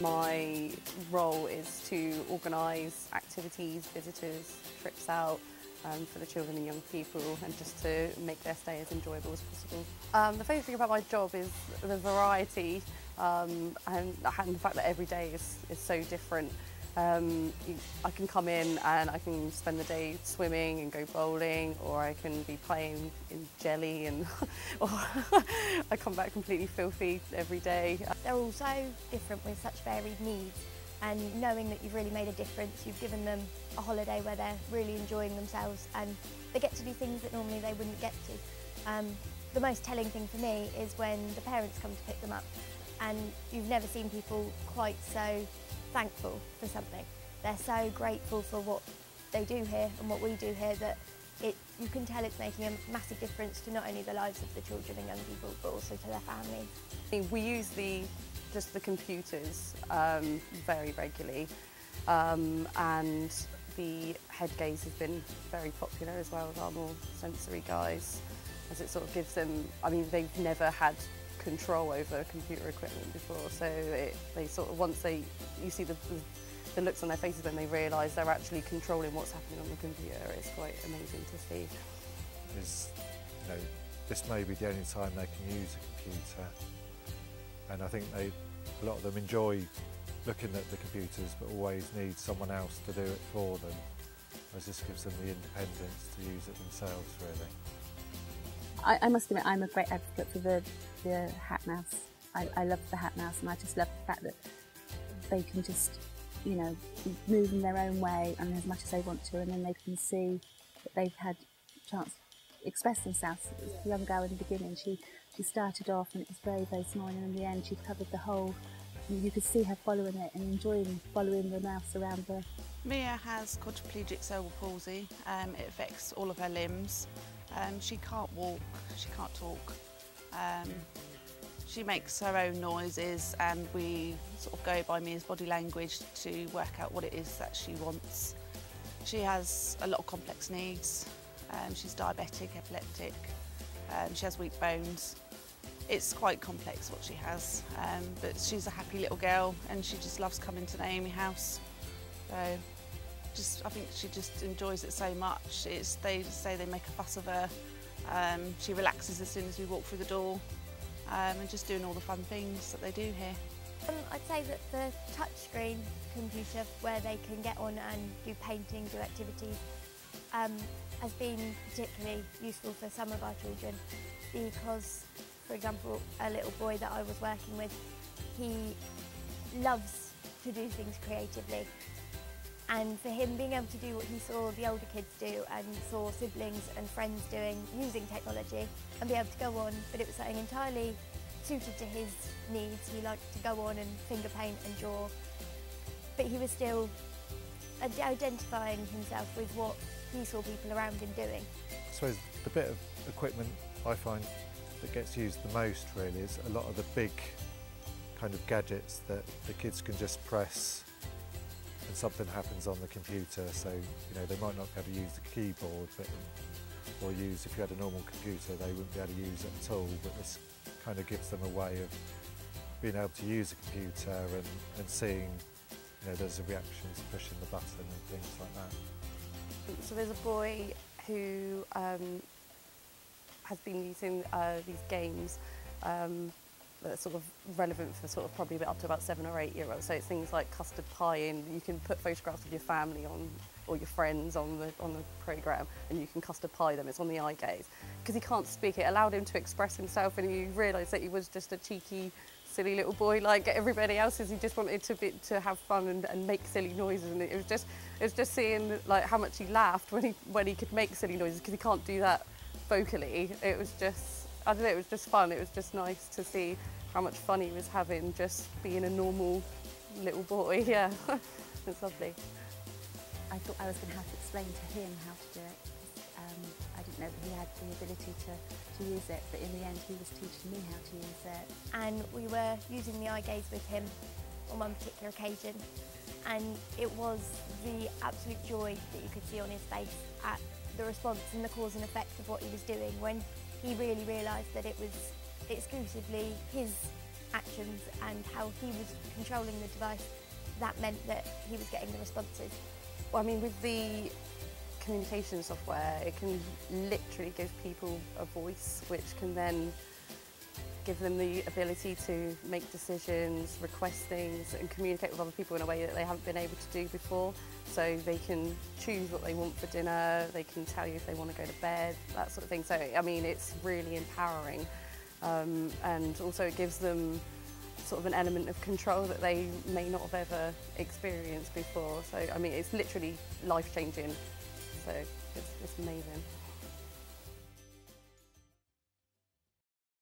My role is to organise activities, visitors, trips out for the children and young people, and just to make their stay as enjoyable as possible. The favourite thing about my job is the variety and the fact that every day is so different. I can come in and I can spend the day swimming and go bowling, or I can be playing in jelly, and or I come back completely filthy every day. They're all so different with such varied needs, and knowing that you've really made a difference, you've given them a holiday where they're really enjoying themselves and they get to do things that normally they wouldn't get to. The most telling thing for me is when the parents come to pick them up, and you've never seen people quite so thankful for something. They're so grateful for what they do here and what we do here that you can tell it's making a massive difference to not only the lives of the children and young people, but also to their families. We use just the computers very regularly, and the Headgaze has been very popular as well with our more sensory guys, as it sort of gives them, I mean, they've never had control over computer equipment before, so they sort of, once you see the looks on their faces when they realise they're actually controlling what's happening on the computer, it's quite amazing to see. This may be the only time they can use a computer, and I think a lot of them enjoy looking at the computers but always need someone else to do it for them, whereas this gives them the independence to use it themselves, really. I must admit, I'm a great advocate for the hat mouse. I love the hat mouse, and I just love the fact that they can just, move in their own way and as much as they want to, and then they can see that they've had a chance to express themselves. The young girl in the beginning, she started off and it was very, very small, and in the end she covered the whole. You could see her following it and enjoying following the mouse around her. Mia has quadriplegic cerebral palsy. It affects all of her limbs. She can't walk, she can't talk. She makes her own noises, and we sort of go by Mia's body language to work out what it is that she wants. She has a lot of complex needs. She's diabetic, epileptic, she has weak bones. It's quite complex what she has, but she's a happy little girl and she just loves coming to Naomi House. So I think she just enjoys it so much. They say they make a fuss of her. She relaxes as soon as we walk through the door, and just doing all the fun things that they do here. I'd say that the touchscreen computer where they can get on and do painting, do activities, has been particularly useful for some of our children, because, for example, a little boy that I was working with, he loves to do things creatively. And for him, being able to do what he saw the older kids do and saw siblings and friends doing using technology, and be able to go on, but it was something entirely suited to his needs. He liked to go on and finger paint and draw, but he was still identifying himself with what he saw people around him doing. I suppose the bit of equipment I find that gets used the most really is a lot of the big kind of gadgets that the kids can just press and something happens on the computer, so they might not be able to use the keyboard, or use, if you had a normal computer they wouldn't be able to use it at all, but this kind of gives them a way of being able to use a computer and seeing there's a reaction to pushing the button and things like that. So there's a boy who has been using these games that are sort of relevant for sort of probably up to about 7 or 8 year olds. So it's things like custard pie, and you can put photographs of your family on, or your friends on the programme, and you can custard pie them. It's on the Eyegaze. Because he can't speak, it allowed him to express himself, and you realise that he was just a cheeky, silly little boy like everybody else. He just wanted to have fun and make silly noises, and it was just seeing like how much he laughed when he could make silly noises, because he can't do that vocally. It was just, I don't know, it was just fun. It was just nice to see how much fun he was having just being a normal little boy. Yeah, it's lovely. I thought I was going to have to explain to him how to do it. I didn't know that he had the ability to use it, but in the end he was teaching me how to use it. And we were using the Eyegaze with him on one particular occasion, and it was the absolute joy that you could see on his face at the response and the cause and effect of what he was doing, when he really realised that it was exclusively his actions and how he was controlling the device, that meant that he was getting the responses. Well, I mean, with the communication software, it can literally give people a voice, which can then give them the ability to make decisions, request things, and communicate with other people in a way that they haven't been able to do before. So they can choose what they want for dinner, they can tell you if they want to go to bed, that sort of thing. So, I mean, it's really empowering. And also it gives them sort of an element of control that they may not have ever experienced before. So, I mean, it's literally life-changing. So it's amazing.